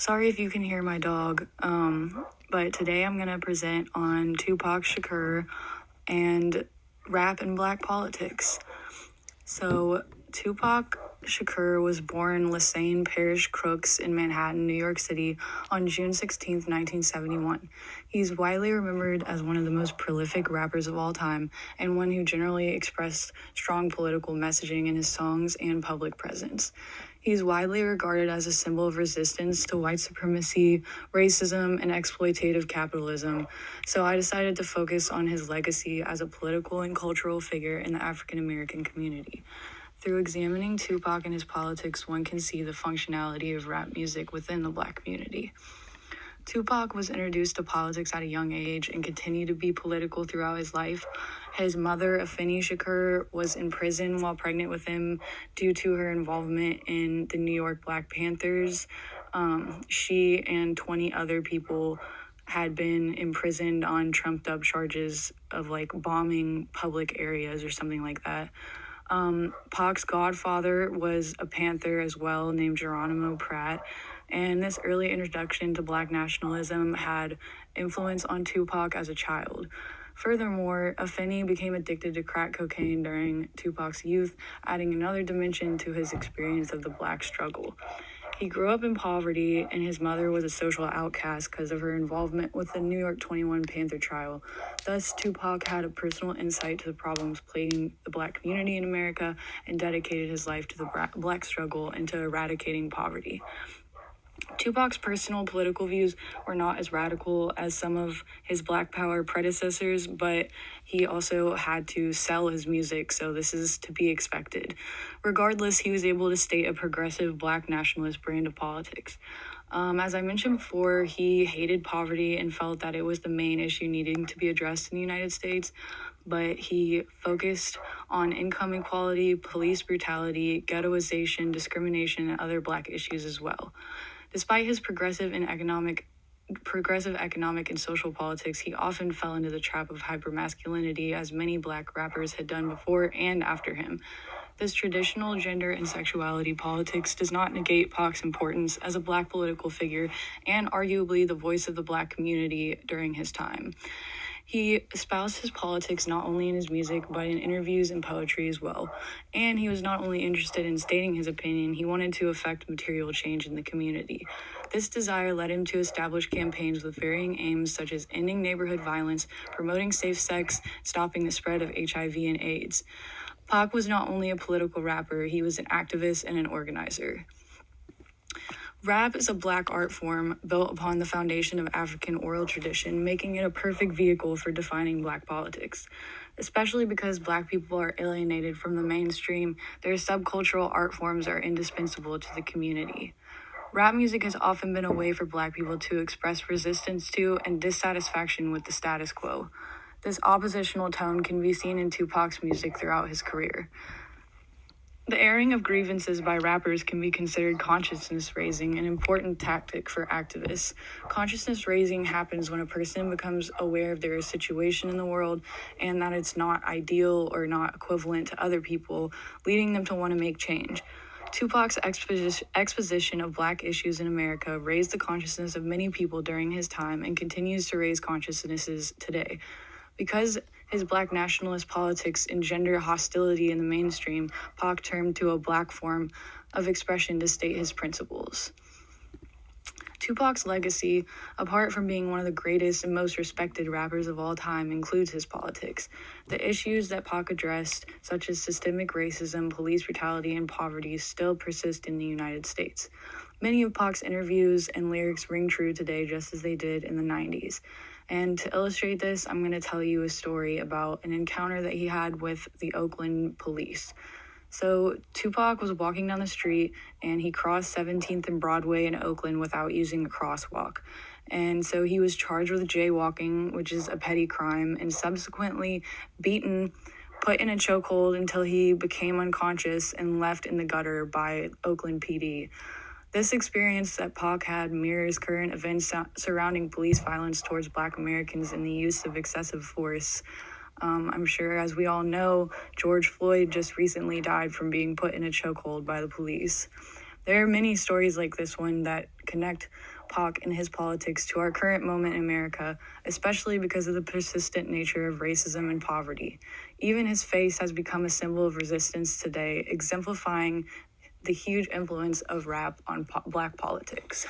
Sorry if you can hear my dog, but today I'm going to present on Tupac Shakur and rap and black politics. So, Tupac Shakur was born Lassane Parish Crooks in Manhattan, New York City on June 16th, 1971. He's widely remembered as one of the most prolific rappers of all time and one who generally expressed strong political messaging in his songs and public presence. He's widely regarded as a symbol of resistance to white supremacy, racism, and exploitative capitalism, so I decided to focus on his legacy as a political and cultural figure in the African American community. Through examining Tupac and his politics, one can see the functionality of rap music within the black community. Tupac was introduced to politics at a young age and continued to be political throughout his life. His mother, Afeni Shakur, was in prison while pregnant with him due to her involvement in the New York Black Panthers. She and 20 other people had been imprisoned on trumped-up charges of bombing public areas or something like that. Pac's godfather was a Panther as well, named Geronimo Pratt, and this early introduction to black nationalism had influence on Tupac as a child. Furthermore, Afeni became addicted to crack cocaine during Tupac's youth, adding another dimension to his experience of the black struggle. He grew up in poverty, and his mother was a social outcast because of her involvement with the New York 21 Panther trial. Thus, Tupac had a personal insight to the problems plaguing the black community in America and dedicated his life to the black struggle and to eradicating poverty. Tupac's personal political views were not as radical as some of his Black Power predecessors, but he also had to sell his music, so this is to be expected. Regardless, he was able to state a progressive black nationalist brand of politics. As I mentioned before, he hated poverty and felt that it was the main issue needing to be addressed in the United States, but he focused on income inequality, police brutality, ghettoization, discrimination, and other black issues as well. Despite his progressive economic and social politics, he often fell into the trap of hypermasculinity, as many black rappers had done before and after him. This traditional gender and sexuality politics does not negate Pac's importance as a black political figure and arguably the voice of the black community during his time. He espoused his politics not only in his music, but in interviews and poetry as well. And he was not only interested in stating his opinion, he wanted to effect material change in the community. This desire led him to establish campaigns with varying aims, such as ending neighborhood violence, promoting safe sex, stopping the spread of HIV and AIDS. Pac was not only a political rapper, he was an activist and an organizer. Rap is a black art form built upon the foundation of African oral tradition, making it a perfect vehicle for defining black politics. Especially because black people are alienated from the mainstream, their subcultural art forms are indispensable to the community. Rap music has often been a way for black people to express resistance to and dissatisfaction with the status quo. This oppositional tone can be seen in Tupac's music throughout his career. The airing of grievances by rappers can be considered consciousness raising, an important tactic for activists. Consciousness raising happens when a person becomes aware of their situation in the world and that it's not ideal or not equivalent to other people, leading them to want to make change. Tupac's exposition of black issues in America raised the consciousness of many people during his time and continues to raise consciousnesses today. Because his black nationalist politics engender hostility in the mainstream, Pac turned to a black form of expression to state his principles. Tupac's legacy, apart from being one of the greatest and most respected rappers of all time, includes his politics. The issues that Pac addressed, such as systemic racism, police brutality, and poverty, still persist in the United States. Many of Pac's interviews and lyrics ring true today just as they did in the 90s. And to illustrate this, I'm going to tell you a story about an encounter that he had with the Oakland police. So Tupac was walking down the street and he crossed 17th and Broadway in Oakland without using a crosswalk. And so he was charged with jaywalking, which is a petty crime, and subsequently beaten, put in a chokehold until he became unconscious and left in the gutter by Oakland PD. This experience that Pac had mirrors current events surrounding police violence towards Black Americans and the use of excessive force. I'm sure, as we all know, George Floyd just recently died from being put in a chokehold by the police. There are many stories like this one that connect Pac and his politics to our current moment in America, especially because of the persistent nature of racism and poverty. Even his face has become a symbol of resistance today, exemplifying the huge influence of rap on Black politics.